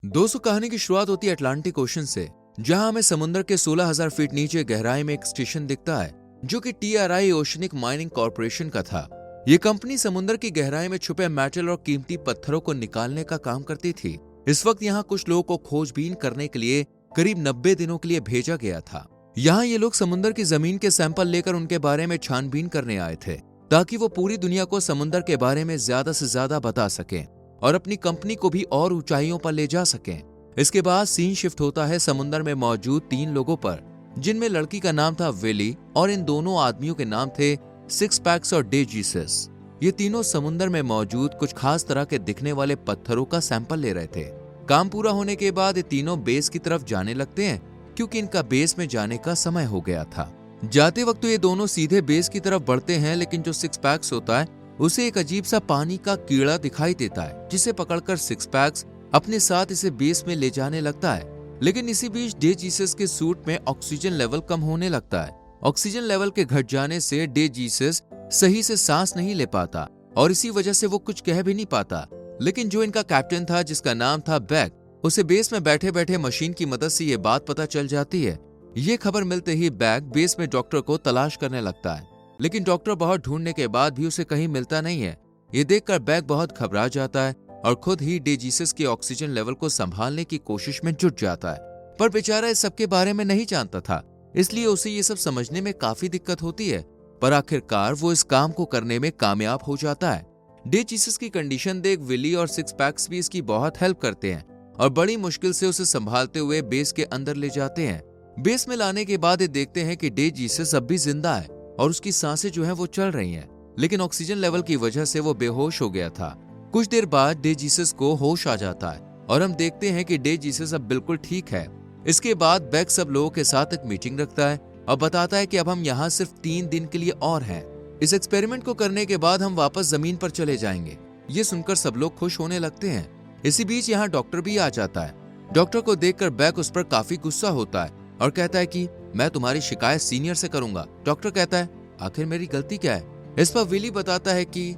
दोस्तों, कहानी की शुरुआत होती है अटलांटिक ओशन से, जहां हमें समुद्र के 16,000 फीट नीचे गहराई में एक स्टेशन दिखता है जो कि TRI ओशनिक माइनिंग कॉर्पोरेशन का था। ये कंपनी समुद्र की गहराई में छुपे मेटल और कीमती पत्थरों को निकालने का काम करती थी। इस वक्त यहाँ कुछ लोगों को खोजबीन करने के लिए करीब 90 दिनों के लिए भेजा गया था। यहाँ ये लोग समुद्र की जमीन के सैंपल लेकर उनके बारे में छानबीन करने आए थे, ताकि वो पूरी दुनिया को समुद्र के बारे में ज्यादा से ज्यादा बता सकें और अपनी कंपनी को भी और ऊंचाइयों पर ले जा सकें। इसके बाद सीन शिफ्ट होता है समुद्र में मौजूद 3 लोगों पर, जिनमें लड़की का नाम था विली और इन दोनों आदमियों के नाम थे सिक्स पैक्स और डे जीसस। ये तीनों समुद्र में मौजूद कुछ खास तरह के दिखने वाले पत्थरों का सैंपल ले रहे थे। काम पूरा होने के बाद ये तीनों बेस की तरफ जाने लगते हैं, क्योंकि इनका बेस में जाने का समय हो गया था। जाते वक्त तो ये दोनों सीधे बेस की तरफ बढ़ते हैं, लेकिन जो सिक्स पैक्स होता है उसे एक अजीब सा पानी का कीड़ा दिखाई देता है, जिसे पकड़कर सिक्स पैक्स अपने साथ इसे बेस में ले जाने लगता है। लेकिन इसी बीच डे जीसस के सूट में ऑक्सीजन लेवल कम होने लगता है। ऑक्सीजन लेवल के घट जाने से डे जीसस सही से सांस नहीं ले पाता और इसी वजह से वो कुछ कह भी नहीं पाता। लेकिन जो इनका कैप्टन था, जिसका नाम था बैक, उसे बेस में बैठे बैठे मशीन की मदद से ये बात पता चल जाती है। ये खबर मिलते ही बैक बेस में डॉक्टर को तलाश करने लगता है, लेकिन डॉक्टर बहुत ढूंढने के बाद भी उसे कहीं मिलता नहीं है। ये देखकर बैक बहुत घबरा जाता है और खुद ही डे जीसस के ऑक्सीजन लेवल को संभालने की कोशिश में जुट जाता है। पर बेचारा इस सब के बारे में नहीं जानता था, इसलिए उसे ये सब समझने में काफी दिक्कत होती है। पर आखिरकार वो इस काम को करने में कामयाब हो जाता है। डे जीसस की कंडीशन देख विली और सिक्स पैक्स भी इसकी बहुत हेल्प करते हैं और बड़ी मुश्किल से उसे संभालते हुए बेस के अंदर ले जाते हैं। बेस में लाने के बाद ये देखते हैं कि डे जीसस अब भी जिंदा है और उसकी सांसें जो है वो चल रही हैं, लेकिन ऑक्सीजन लेवल की वजह से वो बेहोश हो गया था। कुछ देर बाद डे जीसस को होश आ जाता है और हम देखते हैं कि डे जीसस अब बिल्कुल ठीक है। इसके बाद बैक सब लोगों के साथ एक मीटिंग रखता है और बताता है कि अब हम यहाँ सिर्फ 3 दिन के लिए और हैं। इस एक्सपेरिमेंट को करने के बाद हम वापस जमीन पर चले जाएंगे। ये सुनकर सब लोग खुश होने लगते हैं। इसी बीच यहाँ डॉक्टर भी आ जाता है। डॉक्टर को देखकर बैक उस पर काफी गुस्सा होता है और कहता है कि मैं तुम्हारी शिकायत सीनियर से करूंगा। डॉक्टर कहता है, आखिर मेरी गलती क्या है? इस पर विली बताता है कि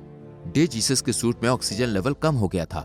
डे जीसस के सूट में ऑक्सीजन लेवल कम हो गया था।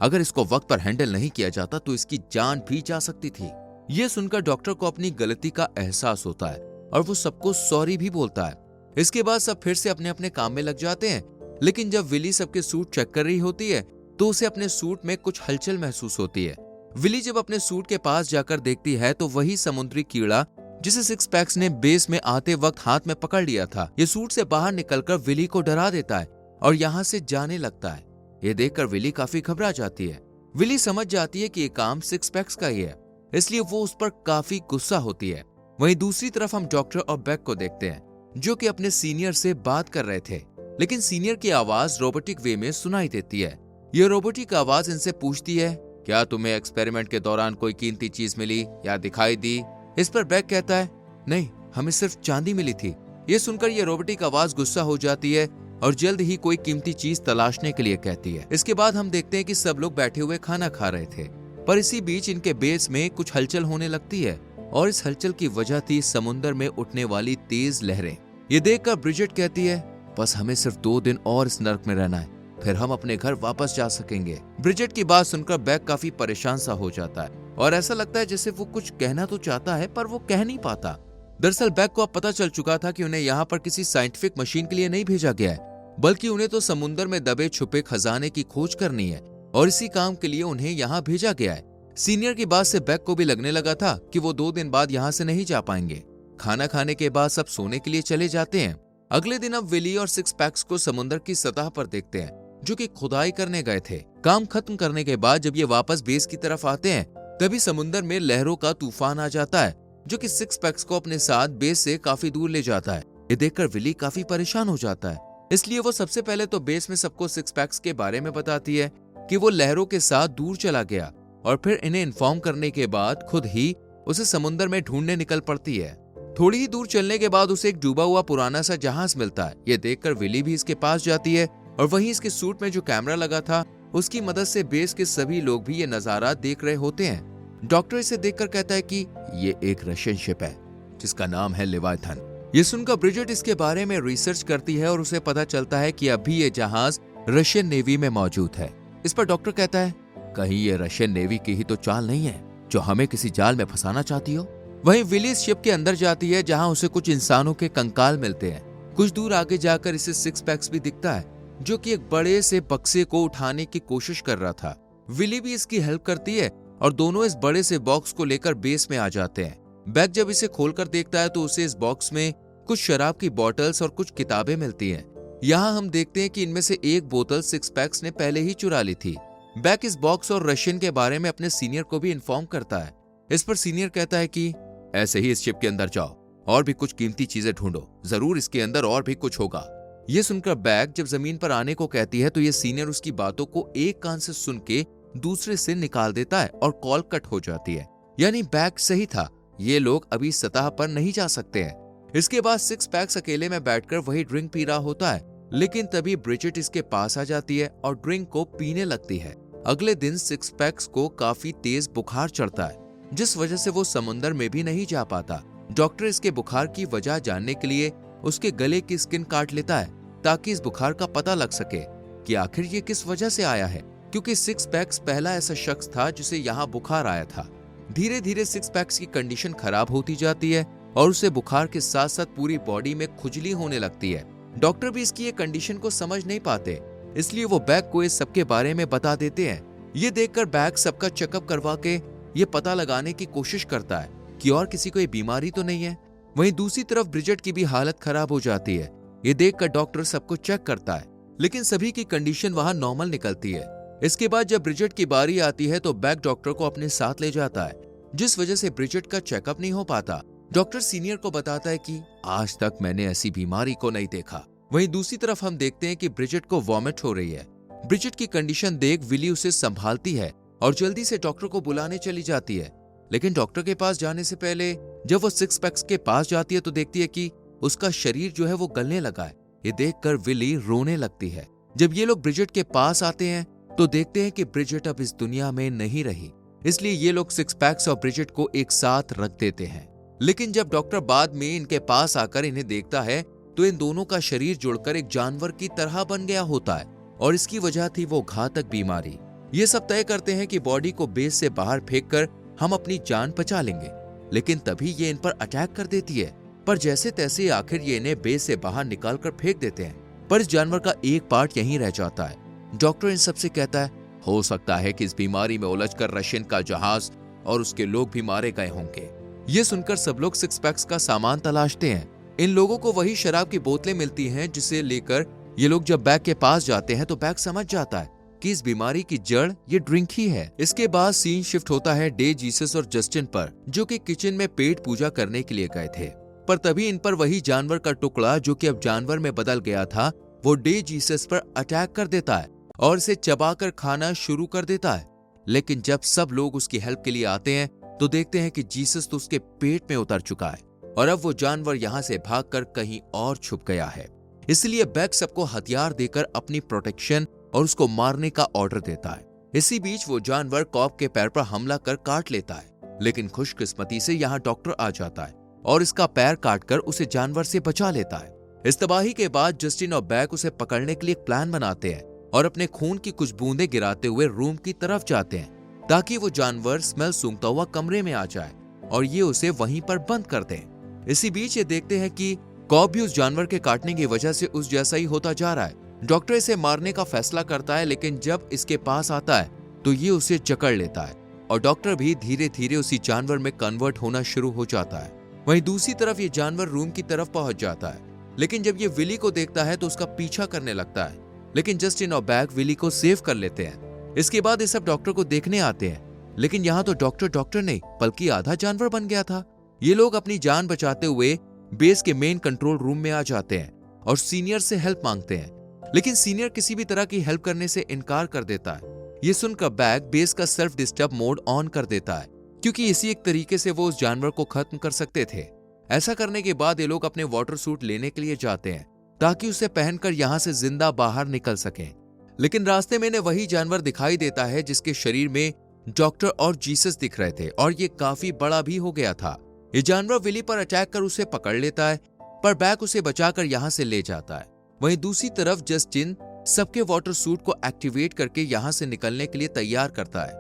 अगर इसको वक्त पर हैंडल नहीं किया जाता तो इसकी जान भी जा सकती थी। यह सुनकर डॉक्टर को अपनी गलती का एहसास होता है और वो सबको सॉरी भी बोलता है। इसके बाद सब फिर से अपने अपने काम में लग जाते हैं। लेकिन जब विली सबके सूट चेक कर रही होती है तो उसे अपने सूट में कुछ हलचल महसूस होती है। विली जब अपने सूट के पास जाकर देखती है तो वही समुद्री कीड़ा जिसे सिक्स पैक्स ने बेस में आते वक्त हाथ में पकड़ लिया था, ये सूट से बाहर निकलकर विली को डरा देता है और यहाँ से जाने लगता है। ये देखकर विली काफी घबरा जाती है। विली समझ जाती है कि ये काम सिक्स पैक्स का ही है, इसलिए वो उस पर काफी गुस्सा होती है। वहीं दूसरी तरफ हम डॉक्टर और बैक को देखते हैं, जो कि अपने सीनियर से बात कर रहे थे, लेकिन सीनियर की आवाज रोबोटिक वे में सुनाई देती है। यह रोबोटिक आवाज इनसे पूछती है, क्या तुम्हें एक्सपेरिमेंट के दौरान कोई कीमती चीज मिली या दिखाई दी? इस पर बैक कहता है, नहीं, हमें सिर्फ चांदी मिली थी। ये सुनकर ये रोबोटिक आवाज गुस्सा हो जाती है और जल्द ही कोई कीमती चीज तलाशने के लिए कहती है। इसके बाद हम देखते हैं कि सब लोग बैठे हुए खाना खा रहे थे, पर इसी बीच इनके बेस में कुछ हलचल होने लगती है और इस हलचल की वजह थी समुद्र में उठने वाली तेज लहरें। ये देखकर ब्रिजेट कहती है, बस हमें सिर्फ 2 दिन और इस नर्क में रहना है, फिर हम अपने घर वापस जा सकेंगे। ब्रिजेट की बात सुनकर बैक काफी परेशान सा हो जाता है और ऐसा लगता है जैसे वो कुछ कहना तो चाहता है पर वो कह नहीं पाता। दरअसल बैक को अब पता चल चुका था कि उन्हें यहाँ पर किसी साइंटिफिक मशीन के लिए नहीं भेजा गया है, बल्कि उन्हें तो समुद्र में दबे छुपे खजाने की खोज करनी है और इसी काम के लिए उन्हें यहाँ भेजा गया है। सीनियर की बात से बैक को भी लगने लगा था कि वो 2 दिन बाद यहाँ से नहीं जा पाएंगे। खाना खाने के बाद सब सोने के लिए चले जाते हैं। अगले दिन अब विली और सिक्स पैक्स को समुद्र की सतह पर देखते हैं, जो कि खुदाई करने गए थे। काम खत्म करने के बाद जब ये वापस बेस की तरफ आते हैं, तभी समुद्र में लहरों का तूफान आ जाता है, जो कि सिक्स पैक्स को अपने साथ बेस से काफी दूर ले जाता है। ये देखकर विली काफी परेशान हो जाता है, इसलिए वो सबसे पहले तो बेस में सबको सिक्स पैक्स के बारे में बताती है कि वो लहरों के साथ दूर चला गया, और फिर इन्हें इन्फॉर्म करने के बाद खुद ही उसे समुद्र में ढूंढने निकल पड़ती है। थोड़ी ही दूर चलने के बाद उसे एक डूबा हुआ पुराना सा जहाज मिलता है। ये देखकर विली भी इसके पास जाती है और वहीं इसके सूट में जो कैमरा लगा था उसकी मदद से बेस के सभी लोग भी ये नजारा देख रहे होते हैं। डॉक्टर इसे देखकर कहता है कि ये एक रशियन शिप है जिसका नाम है लेवाथन। ये सुनकर ब्रिजेट इसके बारे में रिसर्च करती है और उसे पता चलता है कि अभी ये जहाज रशियन नेवी में मौजूद है। इस पर डॉक्टर कहता है, कहीं ये रशियन नेवी की ही तो चाल नहीं है जो हमें किसी जाल में फंसाना चाहती हो। वहीं विली शिप के अंदर जाती है जहां उसे कुछ इंसानों के कंकाल मिलते हैं। कुछ दूर आगे जाकर इसे सिक्स पैक्स भी दिखता है जो कि एक बड़े से बक्से को उठाने की कोशिश कर रहा था। विली भी इसकी हेल्प करती है और दोनों इस बड़े से बॉक्स को लेकर बेस में आ जाते हैं। बैग जब इसे खोलकर देखता है तो उसे इस बॉक्स में कुछ शराब की बॉटल्स और कुछ किताबें मिलती हैं। यहाँ हम देखते हैं कि इनमें से एक बोतल सिक्स पैक्स ने पहले ही चुरा ली थी। बैग इस बॉक्स और रशियन के बारे में अपने सीनियर को भी इन्फॉर्म करता है। इस पर सीनियर कहता है कि ऐसे ही इस शिप के अंदर जाओ और भी कुछ कीमती चीजें ढूंढो, जरूर इसके अंदर और भी कुछ होगा। ये सुनकर बैग जब जमीन पर आने को कहती है तो ये सीनियर उसकी बातों को एक कान से सुन के दूसरे से निकाल देता है और कॉल कट हो जाती है। यानी बैग सही था, ये लोग अभी सतह पर नहीं जा सकते हैं। इसके बाद सिक्स पैक्स अकेले में बैठकर वही ड्रिंक पी रहा होता है, लेकिन तभी ब्रिजेट इसके पास आ जाती है और ड्रिंक को पीने लगती है। अगले दिन सिक्स पैक्स को काफी तेज बुखार चढ़ता है, जिस वजह से वो समुद्र में भी नहीं जा पाता। डॉक्टर इसके बुखार की वजह जानने के लिए उसके गले की स्किन काट लेता है ताकि इस बुखार का पता लग सके कि आखिर ये किस वजह से आया है, क्योंकि सिक्स पैक्स पहला ऐसा शख्स था जिसे यहाँ बुखार आया था। धीरे धीरे सिक्स पैक्स की कंडीशन खराब होती जाती है और उसे बुखार के साथ साथ पूरी बॉडी में खुजली होने लगती है। डॉक्टर भी इसकी ये कंडीशन को समझ नहीं पाते, इसलिए वो बैग को इस सबके बारे में बता देते हैं। ये देखकर बैग सबका चेकअप करवा के ये पता लगाने की कोशिश करता है कि और किसी को ये बीमारी तो नहीं है। वहीं दूसरी तरफ ब्रिजेट की भी हालत खराब हो जाती है। ये देखकर डॉक्टर सबको चेक करता है, लेकिन सभी की कंडीशन वहां नॉर्मल निकलती है। इसके बाद जब ब्रिजेट की बारी आती है तो बैग डॉक्टर को अपने साथ ले जाता है, जिस वजह से ब्रिजेट का चेकअप नहीं हो पाता। डॉक्टर सीनियर को बताता है कि आज तक मैंने ऐसी बीमारी को नहीं देखा। वहीं दूसरी तरफ हम देखते हैं कि ब्रिजेट को वॉमिट हो रही है। ब्रिजेट की कंडीशन देख विली उसे संभालती है और जल्दी से डॉक्टर को बुलाने चली जाती है। लेकिन डॉक्टर के पास जाने से पहले जब वो सिक्स पैक्स के पास जाती है तो देखती है कि उसका शरीर जो है वो गलने लगा है। ये देखकर विली रोने लगती है। जब ये लोग ब्रिजेट के पास आते हैं तो देखते हैं कि ब्रिजेट अब इस दुनिया में नहीं रही, इसलिए ये लोग सिक्स पैक्स और ब्रिजेट को एक साथ रख देते हैं। लेकिन जब डॉक्टर बाद में इनके पास आकर इन्हें देखता है तो इन दोनों का शरीर जुड़कर एक जानवर की तरह बन गया होता है और इसकी वजह थी वो घातक बीमारी। ये सब तय करते हैं कि बॉडी को बेस से बाहर फेंककर हम अपनी जान बचा लेंगे, लेकिन तभी ये इन पर अटैक कर देती है। पर जैसे तैसे आखिर ये इन्हें बेस से बाहर निकालकर फेंक देते हैं, पर इस जानवर का एक पार्ट यहीं रह जाता है। डॉक्टर इन सबसे कहता है हो सकता है कि इस बीमारी में उलझकर रशियन का जहाज और उसके लोग भी मारे गए होंगे। ये सुनकर सब लोग सिक्स पैक्स का सामान तलाशते हैं। इन लोगों को वही शराब की बोतलें मिलती हैं जिसे लेकर ये लोग जब बैग के पास जाते हैं तो बैग समझ जाता है कि इस बीमारी की जड़ ये ड्रिंक ही है। इसके बाद सीन शिफ्ट होता है डे, जीसस और जस्टिन पर, जो कि किचन में पेट पूजा करने के लिए गए थे। पर तभी इन पर वही जानवर का टुकड़ा जो कि अब जानवर में बदल गया था, वो डे जीसस पर अटैक कर देता है और इसे चबाकर खाना शुरू कर देता है। लेकिन जब सब लोग उसकी हेल्प के लिए आते हैं तो देखते हैं कि जीसस तो उसके पेट में उतर चुका है और अब वो जानवर यहाँ से भागकर कहीं और छुप गया है। इसलिए बैग सबको हथियार देकर अपनी प्रोटेक्शन और उसको मारने का ऑर्डर देता है। इसी बीच वो जानवर कॉप के पैर पर हमला कर काट लेता है, लेकिन खुशकिस्मती से यहाँ डॉक्टर आ जाता है और इसका पैर काटकर उसे जानवर से बचा लेता है। इस तबाही के बाद जस्टिन और बैग उसे पकड़ने के लिए एक प्लान बनाते हैं और अपने खून की कुछ बूंदें गिराते हुए रूम की तरफ जाते हैं ताकि वो जानवर स्मेल सूंघता हुआ कमरे में आ जाए और ये उसे वहीं पर बंद कर दें। इसी बीच ये देखते हैं कि कॉप भी उस जानवर के काटने की वजह से उस जैसा ही होता जा रहा है। डॉक्टर इसे मारने का फैसला करता है, लेकिन जब इसके पास आता है तो ये उसे जकड़ लेता है और डॉक्टर भी धीरे धीरे उसी जानवर में कन्वर्ट होना शुरू हो जाता है। वहीं दूसरी तरफ ये जानवर रूम की तरफ पहुंच जाता है, लेकिन जब ये विली को देखता है तो उसका पीछा करने लगता है, लेकिन जस्टिन और बैग विली को सेव कर लेते हैं। इसके बाद ये सब डॉक्टर को देखने आते हैं, लेकिन यहाँ तो डॉक्टर नहीं बल्कि आधा जानवर बन गया था। ये लोग अपनी जान बचाते हुए बेस के मेन कंट्रोल रूम में आ जाते हैं और सीनियर से हेल्प मांगते हैं, लेकिन सीनियर किसी भी तरह की हेल्प करने से इनकार कर देता है। ये सुनकर बैग बेस का सेल्फ डिस्टर्ब मोड ऑन कर देता है, क्योंकि इसी एक तरीके से वो उस जानवर को खत्म कर सकते थे। ऐसा करने के बाद ये लोग अपने वाटर सूट लेने के लिए जाते हैं ताकि उसे पहनकर यहाँ से जिंदा बाहर निकल सकें। लेकिन रास्ते में इन्हें वही जानवर दिखाई देता है जिसके शरीर में डॉक्टर और जीसस दिख रहे थे और ये काफी बड़ा भी हो गया था। ये जानवर विली पर अटैक कर उसे पकड़ लेता है, पर बैग उसे बचाकर यहाँ से ले जाता है। वहीं दूसरी तरफ जस्टिन सबके वाटर सूट को एक्टिवेट करके यहाँ से निकलने के लिए तैयार करता है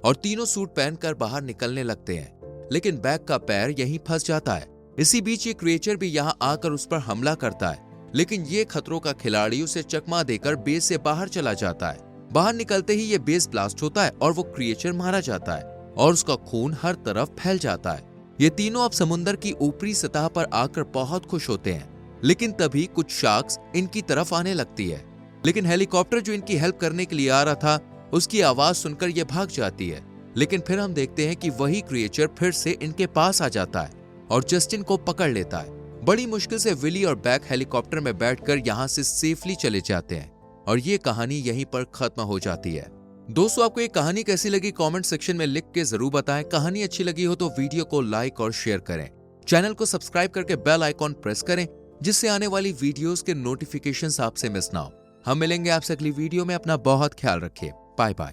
और तीनों सूट पहनकर बाहर निकलने लगते हैं, लेकिन बैग का पैर यहीं फंस जाता है। इसी बीच ये क्रिएचर भी यहाँ आकर उस पर हमला करता है, लेकिन ये खतरों का खिलाड़ी उसे चकमा देकर बेस से बाहर चला जाता है। बाहर निकलते ही ये बेस ब्लास्ट होता है और वो क्रिएचर मारा जाता है और उसका खून हर तरफ फैल जाता है। ये तीनों अब समुद्र की ऊपरी सतह पर आकर बहुत खुश होते हैं, लेकिन तभी कुछ शार्क्स इनकी तरफ आने लगती है। लेकिन हेलीकॉप्टर जो इनकी हेल्प करने के लिए आ रहा था, उसकी आवाज सुनकर ये भाग जाती है। लेकिन फिर हम देखते हैं कि वही क्रिएचर फिर से इनके पास आ जाता है और जस्टिन को पकड़ लेता है। बड़ी मुश्किल से विली और बैक हेलीकॉप्टर में बैठकर यहाँ से सेफली चले जाते हैं और ये कहानी यहीं पर खत्म हो जाती है। दोस्तों, आपको ये कहानी कैसी लगी कमेंट सेक्शन में लिख के जरूर बताएं। कहानी अच्छी लगी हो तो वीडियो को लाइक और शेयर करें। चैनल को सब्सक्राइब करके बेल आइकॉन प्रेस करें, जिससे आने वाली वीडियोस के नोटिफिकेशंस आपसे मिस ना हो। हम मिलेंगे आपसे अगली वीडियो में। अपना बहुत ख्याल रखिए। Bye bye.